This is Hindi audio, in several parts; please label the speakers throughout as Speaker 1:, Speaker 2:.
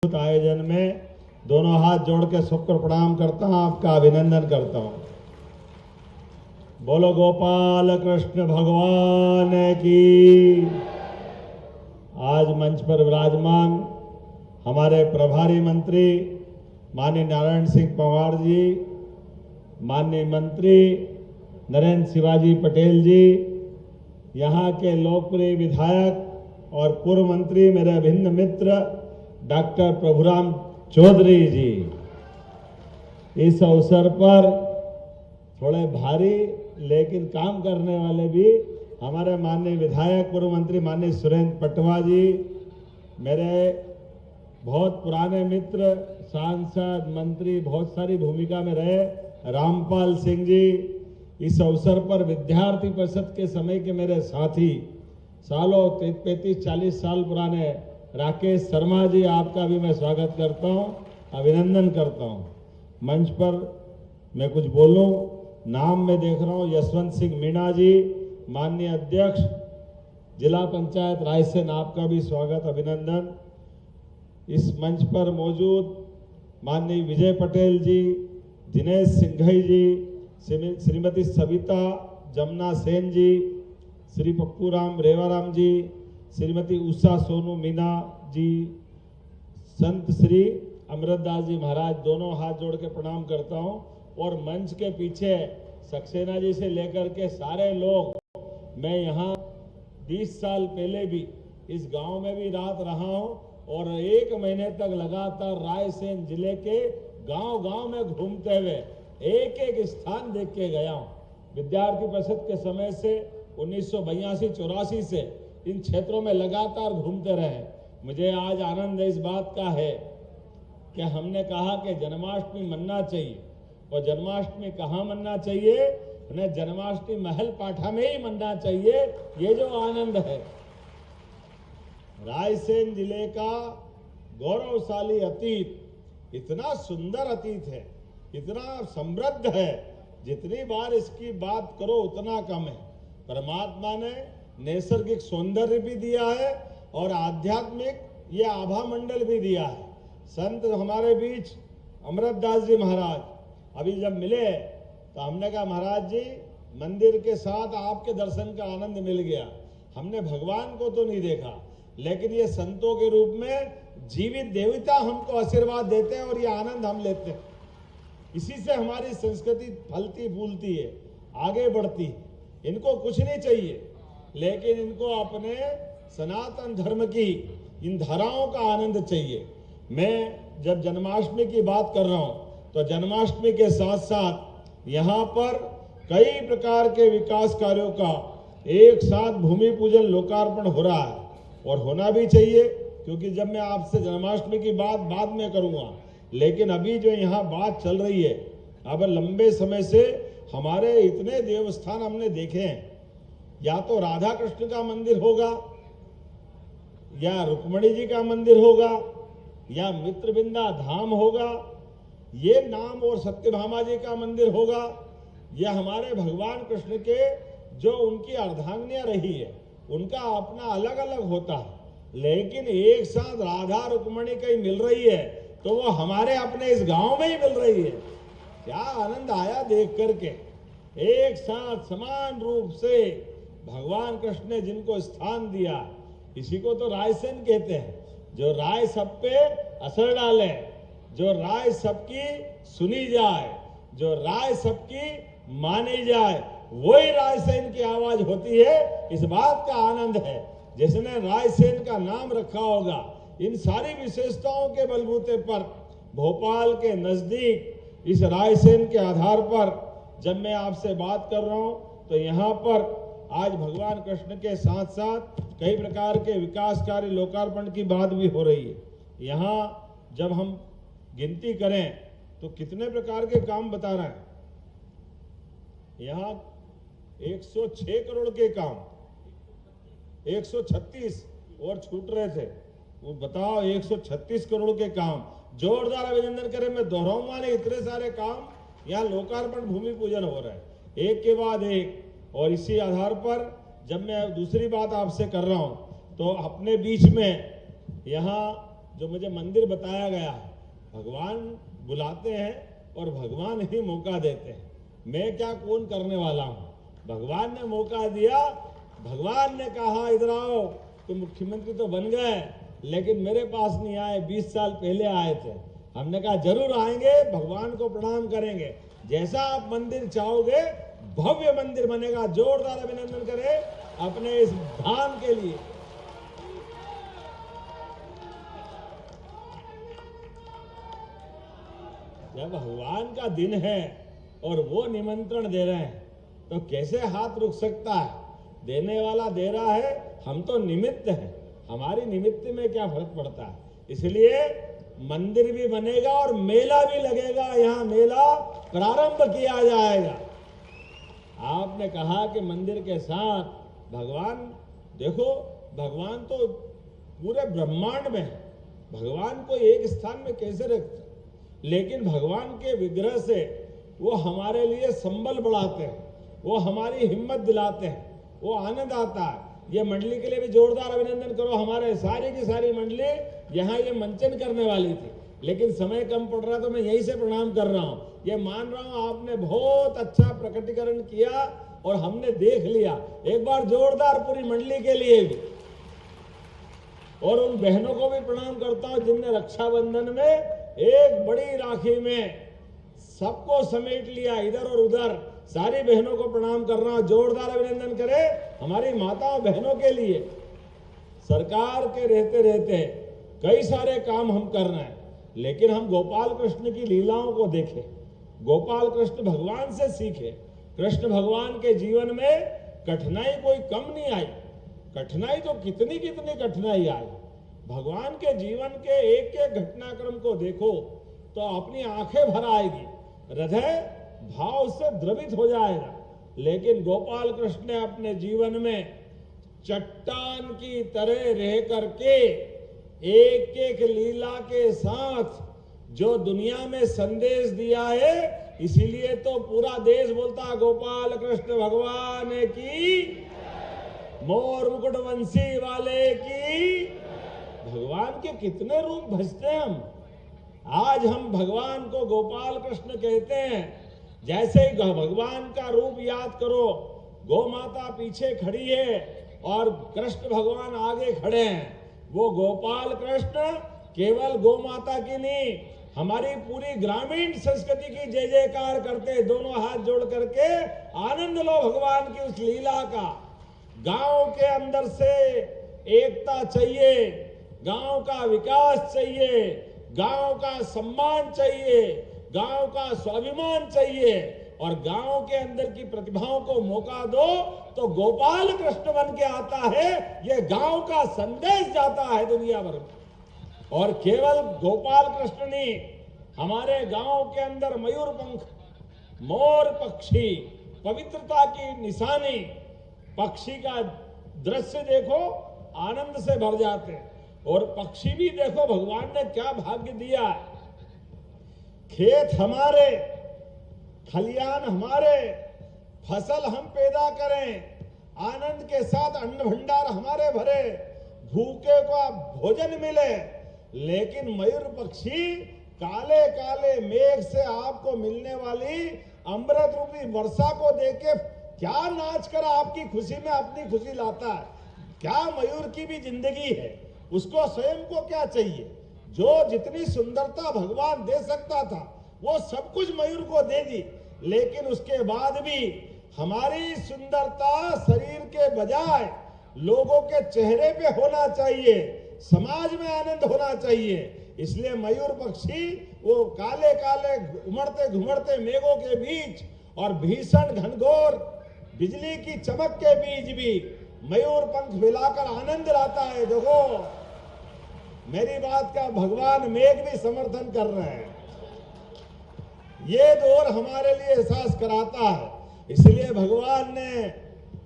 Speaker 1: आयोजन में दोनों हाथ जोड़ के शुक्र प्रणाम करता हूं, आपका अभिनंदन करता हूं। बोलो गोपाल कृष्ण भगवान की। आज मंच पर विराजमान हमारे प्रभारी मंत्री माननीय नारायण सिंह पंवार जी, माननीय मंत्री नरेंद्र शिवाजी पटेल जी, यहाँ के लोकप्रिय विधायक और पूर्व मंत्री मेरे अभिन्न मित्र डॉक्टर प्रभुराम चौधरी जी, इस अवसर पर थोड़े भारी लेकिन काम करने वाले भी हमारे माननीय विधायक पूर्व मंत्री माननीय सुरेंद्र पटवा जी, मेरे बहुत पुराने मित्र सांसद मंत्री बहुत सारी भूमिका में रहे रामपाल सिंह जी, इस अवसर पर विद्यार्थी परिषद के समय के मेरे साथी सालों 35-40 साल पुराने राकेश शर्मा जी, आपका भी मैं स्वागत करता हूं, अभिनंदन करता हूं। मंच पर मैं कुछ बोलूं, नाम में देख रहा हूं यशवंत सिंह मीणा जी, माननीय अध्यक्ष जिला पंचायत रायसेन, आपका भी स्वागत अभिनंदन। इस मंच पर मौजूद माननीय विजय पटेल जी, दिनेश सिंघई जी, श्रीमती सविता जमुना सेन जी, श्री पप्पूराम रेवाराम जी, श्रीमती उषा सोनू मीना जी, संत श्री अमृतदास जी महाराज, दोनों हाथ जोड़ के प्रणाम करता हूं। और मंच के पीछे सक्सेना जी से लेकर के सारे लोग, मैं यहाँ 20 साल पहले भी इस गांव में भी रात रहा हूं और 1 महीने तक लगातार रायसेन जिले के गांव-गांव में घूमते हुए एक-एक स्थान देख के गया हूं। विद्यार्थी परिषद के समय से 1982-84 से इन क्षेत्रों में लगातार घूमते रहे। मुझे आज आनंद इस बात का है कि हमने कहा कि जन्माष्टमी मनना चाहिए, और जन्माष्टमी कहाँ मनना चाहिए? उन्हें जन्माष्टमी महल पाठा में ही मनना चाहिए। ये जो आनंद है, रायसेन जिले का गौरवशाली अतीत इतना सुंदर अतीत है, इतना समृद्ध है, जितनी बार इसकी बात करो उतना कम है। परमात्मा ने नैसर्गिक सौंदर्य भी दिया है और आध्यात्मिक ये आभा मंडल भी दिया है। संत हमारे बीच अमृतदास जी महाराज अभी जब मिले तो हमने कहा महाराज जी, मंदिर के साथ आपके दर्शन का आनंद मिल गया। हमने भगवान को तो नहीं देखा, लेकिन ये संतों के रूप में जीवित देवता हमको आशीर्वाद देते हैं और ये आनंद हम लेते हैं। इसी से हमारी संस्कृति फलती फूलती है, आगे बढ़ती है। इनको कुछ नहीं चाहिए, लेकिन इनको अपने सनातन धर्म की इन धाराओं का आनंद चाहिए। मैं जब जन्माष्टमी की बात कर रहा हूं तो जन्माष्टमी के साथ साथ यहाँ पर कई प्रकार के विकास कार्यों का एक साथ भूमि पूजन लोकार्पण हो रहा है, और होना भी चाहिए, क्योंकि जब मैं आपसे जन्माष्टमी की बात बाद में करूंगा, लेकिन अभी जो यहाँ बात चल रही है, अब लंबे समय से हमारे इतने देवस्थान हमने देखे हैं, या तो राधा कृष्ण का मंदिर होगा, या रुक्मणी जी का मंदिर होगा, या मित्रबिंदा धाम होगा, ये नाम और सत्यभामा जी का मंदिर होगा। यह हमारे भगवान कृष्ण के जो उनकी अर्धांगिनियां रही है, उनका अपना अलग अलग होता है, लेकिन एक साथ राधा रुक्मणी कहीं मिल रही है तो वो हमारे अपने इस गांव में ही मिल रही है। क्या आनंद आया देख करके। एक साथ समान रूप से भगवान कृष्ण ने जिनको स्थान दिया, इसी को तो रायसेन कहते हैं। जो राय सब पे असर डाले, जो राय सबकी सुनी जाए, जो राय सबकी मानी जाए, वही रायसेन की आवाज होती है। इस बात का आनंद है। जिसने रायसेन का नाम रखा होगा, इन सारी विशेषताओं के बलबूते पर भोपाल के नजदीक इस रायसेन के आधार पर जब मैं आपसे बात कर रहा हूं, तो यहाँ पर आज भगवान कृष्ण के साथ साथ कई प्रकार के विकास कार्य लोकार्पण की बात भी हो रही है। यहाँ जब हम गिनती करें तो कितने प्रकार के काम बता रहे हैं। यहाँ 106 करोड़ के काम, 136 और छूट रहे थे, वो बताओ 136 करोड़ के काम। जोरदार अभिनंदन करें, मैं दोहराऊंगा नहीं, इतने सारे काम यहाँ लोकार्पण भूमि पूजन हो रहा है, एक के बाद एक। और इसी आधार पर जब मैं दूसरी बात आपसे कर रहा हूं, तो अपने बीच में यहाँ जो मुझे मंदिर बताया गया है, भगवान बुलाते हैं और भगवान ही मौका देते हैं। मैं क्या कौन करने वाला हूँ? भगवान ने मौका दिया, भगवान ने कहा इधर आओ, तो मुख्यमंत्री तो बन गए, लेकिन मेरे पास नहीं आए, 20 साल पहले आए थे। हमने कहा जरूर आएंगे, भगवान को प्रणाम करेंगे, जैसा आप मंदिर चाहोगे भव्य मंदिर बनेगा। जोरदार अभिनंदन करें अपने इस धाम के लिए। जब भगवान का दिन है और वो निमंत्रण दे रहे हैं तो कैसे हाथ रुक सकता है? देने वाला दे रहा है, हम तो निमित्त हैं, हमारी निमित्त में क्या फर्क पड़ता है? इसलिए मंदिर भी बनेगा और मेला भी लगेगा, यहाँ मेला प्रारंभ किया जाएगा। आपने कहा कि मंदिर के साथ भगवान, देखो भगवान तो पूरे ब्रह्मांड में है, भगवान को एक स्थान में कैसे रखते, लेकिन भगवान के विग्रह से वो हमारे लिए संबल बढ़ाते हैं, वो हमारी हिम्मत दिलाते हैं, वो आनंद आता है। ये मंडली के लिए भी जोरदार अभिनंदन करो। हमारे सारी की सारी मंडली यहाँ ये मंचन करने वाली थी, लेकिन समय कम पड़ रहा तो मैं यहीं से प्रणाम कर रहा हूँ। ये मान रहा हूँ आपने बहुत अच्छा प्रकटीकरण किया और हमने देख लिया। एक बार जोरदार पूरी मंडली के लिए भी, और उन बहनों को भी प्रणाम करता हूँ जिनने रक्षाबंधन में एक बड़ी राखी में सबको समेट लिया, इधर और उधर। सारी बहनों को प्रणाम कर रहा हूं, जोरदार अभिनंदन करें हमारी माताओं बहनों के लिए। सरकार के रहते रहते कई सारे काम हम कर रहे हैं, लेकिन हम गोपाल कृष्ण की लीलाओं को देखें, गोपाल कृष्ण भगवान से सीखे। कृष्ण भगवान के जीवन में कठिनाई कोई कम नहीं आई, कठिनाई तो कितनी कितनी कठिनाई आई। भगवान के जीवन के एक एक घटनाक्रम को देखो तो अपनी आंखें भर आएगी, हृदय भाव से द्रवित हो जाएगा। लेकिन गोपाल कृष्ण ने अपने जीवन में चट्टान की तरह रह करके एक एक लीला के साथ जो दुनिया में संदेश दिया है, इसीलिए तो पूरा देश बोलता गोपाल कृष्ण भगवान की, मोर मुकुट वंशी वाले की। भगवान के कितने रूप भजते हैं हम। आज हम भगवान को गोपाल कृष्ण कहते हैं। जैसे ही भगवान का रूप याद करो, गौ माता पीछे खड़ी है और कृष्ण भगवान आगे खड़े हैं। वो गोपाल कृष्ण केवल गौ माता की नहीं, हमारी पूरी ग्रामीण संस्कृति की जय जयकार करते, दोनों हाथ जोड़ करके आनंद लो भगवान की उस लीला का। गांव के अंदर से एकता चाहिए, गांव का विकास चाहिए, गांव का सम्मान चाहिए, गांव का स्वाभिमान चाहिए, और गांव के अंदर की प्रतिभाओं को मौका दो तो गोपाल कृष्ण बन के आता है। ये गांव का संदेश जाता है दुनिया भर में। और केवल गोपाल कृष्ण नहीं, हमारे गांव के अंदर मयूर पंख, मोर पक्षी पवित्रता की निशानी, पक्षी का दृश्य देखो आनंद से भर जाते हैं। और पक्षी भी देखो भगवान ने क्या भाग्य दिया है। खेत हमारे, खलियान हमारे, फसल हम पैदा करें, आनंद के साथ अन्न भंडार हमारे भरे, भूखे को भोजन मिले। लेकिन मयूर पक्षी काले काले मेघ से आपको मिलने वाली अमृत रूपी वर्षा को देके क्या नाच कर आपकी खुशी में अपनी खुशी लाता है। क्या मयूर की भी जिंदगी है, उसको स्वयं को क्या चाहिए? जो जितनी सुंदरता भगवान दे सकता था वो सब कुछ मयूर को दे दी, लेकिन उसके बाद भी हमारी सुंदरता शरीर के बजाय लोगों के चेहरे पे होना चाहिए, समाज में आनंद होना चाहिए। इसलिए मयूर पक्षी वो काले काले उमड़ते घुमड़ते मेघों के बीच और भीषण घनघोर बिजली की चमक के बीच भी मयूर पंख फैलाकर आनंद लाता है। देखो मेरी बात का भगवान मेघ भी समर्थन कर रहे हैं। ये दौर हमारे लिए एहसास कराता है। इसलिए भगवान ने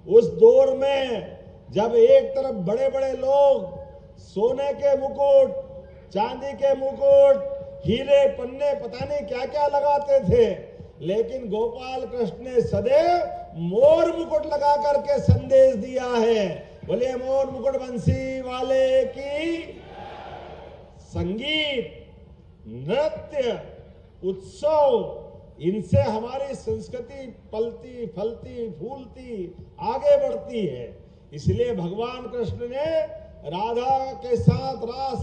Speaker 1: उस दौर में जब एक तरफ बड़े बड़े लोग सोने के मुकुट, चांदी के मुकुट, हीरे पन्ने पता नहीं क्या क्या लगाते थे, लेकिन गोपाल कृष्ण ने सदैव मोर मुकुट लगा करके संदेश दिया है। बोले मोर मुकुट बंसी वाले की। संगीत, नृत्य, उत्सव, इनसे हमारी संस्कृति पलती फलती फूलती आगे बढ़ती है। इसलिए भगवान कृष्ण ने राधा के साथ रास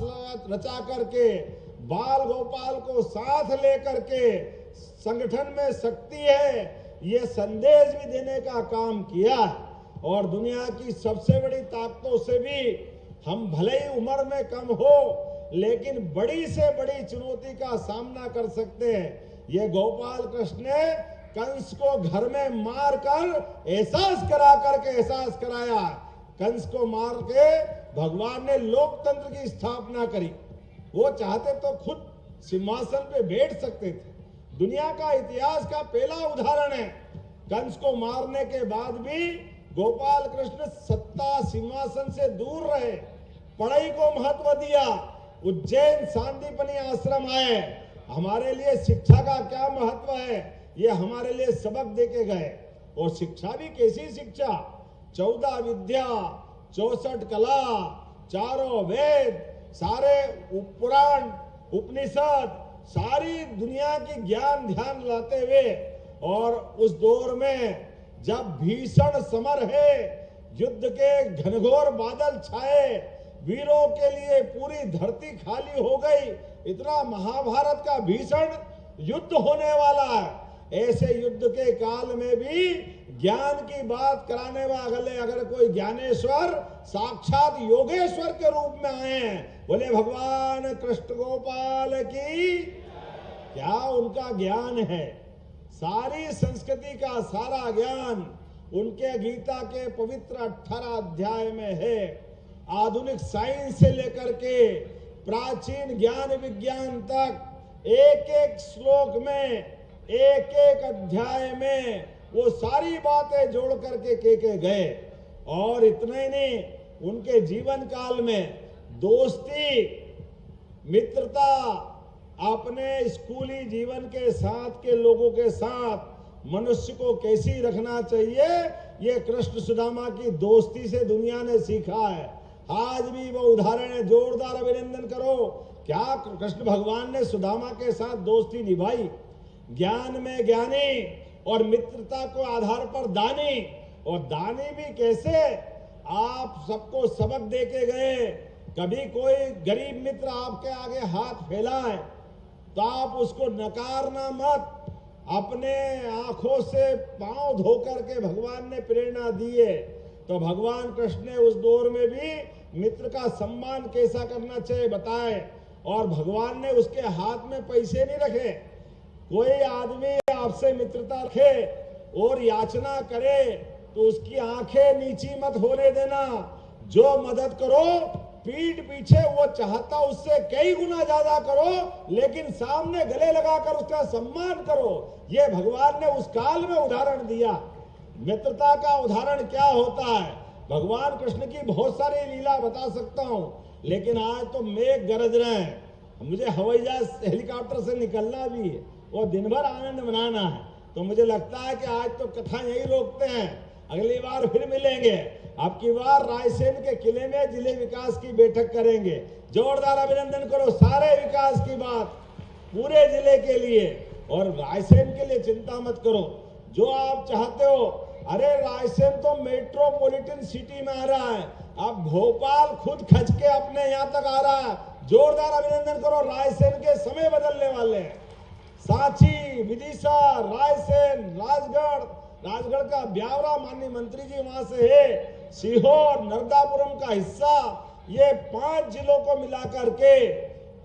Speaker 1: रचा करके, बाल गोपाल को साथ लेकर के संगठन में शक्ति है ये संदेश भी देने का काम किया। और दुनिया की सबसे बड़ी ताकतों से भी हम भले ही उम्र में कम हो, लेकिन बड़ी से बड़ी चुनौती का सामना कर सकते हैं। ये गोपाल कृष्ण ने कंस को घर में मार कर एहसास कराया। कंस को मार के भगवान ने लोकतंत्र की स्थापना करी। वो चाहते तो खुद सिंहासन पे बैठ सकते थे। दुनिया का इतिहास का पहला उदाहरण है। कंस को मारने के बाद भी गोपाल कृष्ण सत्ता सिंहासन से दूर रहे, पढ़ाई को महत्व दिया। उज्जैन सांदीपनी आश्रम आए, हमारे लिए शिक्षा का क्या महत्व है ये हमारे लिए सबक देके गए। और शिक्षा भी कैसी शिक्षा, 14 विद्या, 64 कला, चारों वेद, सारे पुराण उपनिषद, सारी दुनिया की ज्ञान ध्यान लाते हुए। और उस दौर में जब भीषण समर है, युद्ध के घनघोर बादल छाए, वीरों के लिए पूरी धरती खाली हो गई, इतना महाभारत का भीषण युद्ध होने वाला है। ऐसे युद्ध के काल में भी ज्ञान की बात कराने वाले अगर कोई ज्ञानेश्वर साक्षात योगेश्वर के रूप में आए हैं, बोले भगवान कृष्ण गोपाल की, क्या उनका ज्ञान है। सारी संस्कृति का सारा ज्ञान उनके गीता के पवित्र 18 अध्याय में है। आधुनिक साइंस से लेकर के प्राचीन ज्ञान विज्ञान तक एक एक श्लोक में, एक एक अध्याय में वो सारी बातें जोड़ करके के गए। और इतना ही नहीं, उनके जीवन काल में दोस्ती, मित्रता, अपने स्कूली जीवन के साथ के लोगों के साथ मनुष्य को कैसी रखना चाहिए, ये कृष्ण सुदामा की दोस्ती से दुनिया ने सीखा है। आज भी वो उदाहरण है, जोरदार अभिनंदन करो। क्या कृष्ण भगवान ने सुदामा के साथ दोस्ती निभाई, ज्ञान में ज्ञानी और मित्रता को आधार पर दानी। और दानी भी कैसे, आप सबको सबक दे के गए। कभी कोई गरीब मित्र आपके आगे हाथ फैलाए तो आप उसको नकारना मत। अपने आंखों से पांव धो करके भगवान ने प्रेरणा दी है। तो भगवान कृष्ण ने उस दौर में भी मित्र का सम्मान कैसा करना चाहिए बताए। और भगवान ने उसके हाथ में पैसे नहीं रखे। कोई आदमी आपसे मित्रता रखे और याचना करे तो उसकी आंखें नीची मत होने देना। जो मदद करो पीठ पीछे वो चाहता उससे कई गुना ज्यादा करो, लेकिन सामने गले लगाकर उसका सम्मान करो। ये भगवान ने उस काल में उदाहरण दिया। मित्रता का उदाहरण क्या होता है, भगवान कृष्ण की बहुत सारी लीला बता सकता हूं, लेकिन आज तो मेघ गरज रहे हैं, मुझे हवाई जहाज हेलीकॉप्टर से निकलना भी है और दिन भर आनंद मनाना है। तो मुझे लगता है कि आज तो कथा यही रोकते हैं, अगली बार फिर मिलेंगे। अब की बार रायसेन के किले में जिले विकास की बैठक करेंगे। जोरदार अभिनंदन करो सारे विकास की बात पूरे जिले के लिए। और रायसेन के लिए चिंता मत करो, जो आप चाहते हो। अरे रायसेन तो मेट्रोपॉलिटन सिटी में आ रहा है, अब भोपाल खुद खच के अपने यहाँ तक आ रहा है। जोरदार अभिनंदन करो, रायसेन के समय बदलने वाले हैं। सांची, विदिशा, रायसेन, राजगढ़ का ब्यावरा माननीय मंत्री जी वहां से है, सीहोर, नर्मदापुरम का हिस्सा, ये 5 जिलों को मिलाकर के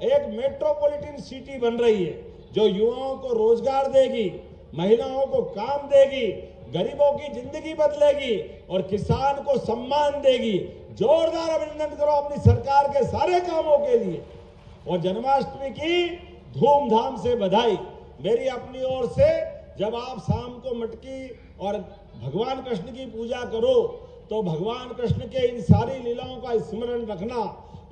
Speaker 1: एक मेट्रोपॉलिटन सिटी बन रही है, जो युवाओं को रोजगार देगी, महिलाओं को काम देगी, गरीबों की जिंदगी बदलेगी और किसान को सम्मान देगी। जोरदार अभिनंदन करो अपनी सरकार के सारे कामों के लिए। और जन्माष्टमी की धूमधाम से बधाई मेरी अपनी ओर से। जब आप शाम को मटकी और भगवान कृष्ण की पूजा करो तो भगवान कृष्ण के इन सारी लीलाओं का स्मरण रखना,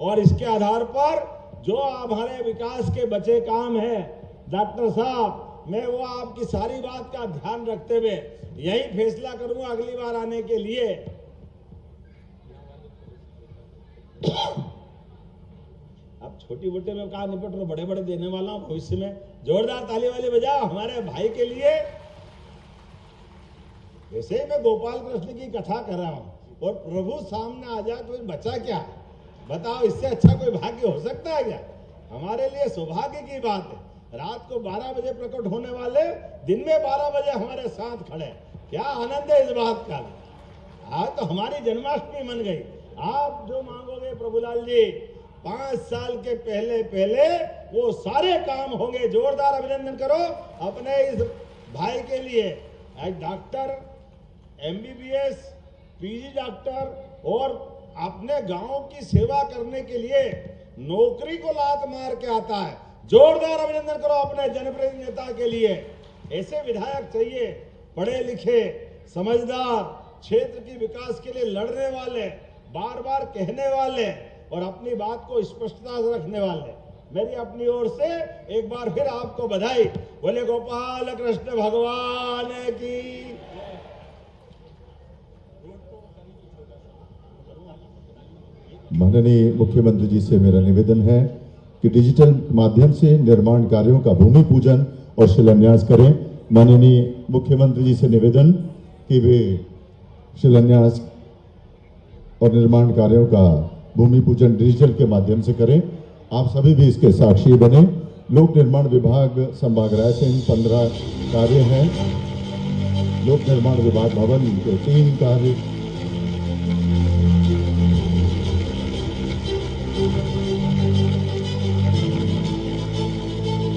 Speaker 1: और इसके आधार पर जो हमारे विकास के बचे काम हैं डॉक्टर साहब, मैं वो आपकी सारी बात का ध्यान रखते हुए यही फैसला करूंगा अगली बार आने के लिए। अब छोटी मोटे में कहा निपट रहे, बड़े बड़े देने वाला हूं भविष्य में। जोरदार ताली वाली बजाओ हमारे भाई के लिए। ऐसे ही मैं गोपाल कृष्ण की कथा कर रहा हूं और प्रभु सामने आ जाए तो बचा क्या? बताओ, इससे अच्छा कोई भाग्य हो सकता है क्या? हमारे लिए सौभाग्य की बात है। रात को 12 बजे प्रकट होने वाले दिन में 12 बजे हमारे साथ खड़े, क्या आनंद है इस बात का। आज तो हमारी जन्माष्टमी मन गई। आप जो मांगोगे प्रभुलाल जी, 5 साल के पहले पहले वो सारे काम होंगे। जोरदार अभिनंदन करो अपने इस भाई के लिए। एक डॉक्टर, MBBS, PG डॉक्टर और अपने गांव की सेवा करने के लिए नौकरी को लात मार के आता है। जोरदार अभिनंदन करो अपने जनप्रतिनिधि नेता के लिए। ऐसे विधायक चाहिए, पढ़े लिखे, समझदार, क्षेत्र की विकास के लिए लड़ने वाले, बार बार कहने वाले और अपनी बात को स्पष्टता से रखने वाले। मेरी अपनी ओर से एक बार फिर आपको बधाई। बोले गोपाल कृष्ण भगवान की।
Speaker 2: माननीय मुख्यमंत्री जी से मेरा निवेदन है कि डिजिटल माध्यम से निर्माण कार्यों का भूमि पूजन और शिलान्यास करें। माननीय मुख्यमंत्री जी से निवेदन कि वे शिलान्यास और निर्माण कार्यों का भूमि पूजन डिजिटल के माध्यम से करें। आप सभी भी इसके साक्षी बने। लोक निर्माण विभाग संभाग रायसेन 15 कार्य हैं। लोक निर्माण विभाग भवन के 3 कार्य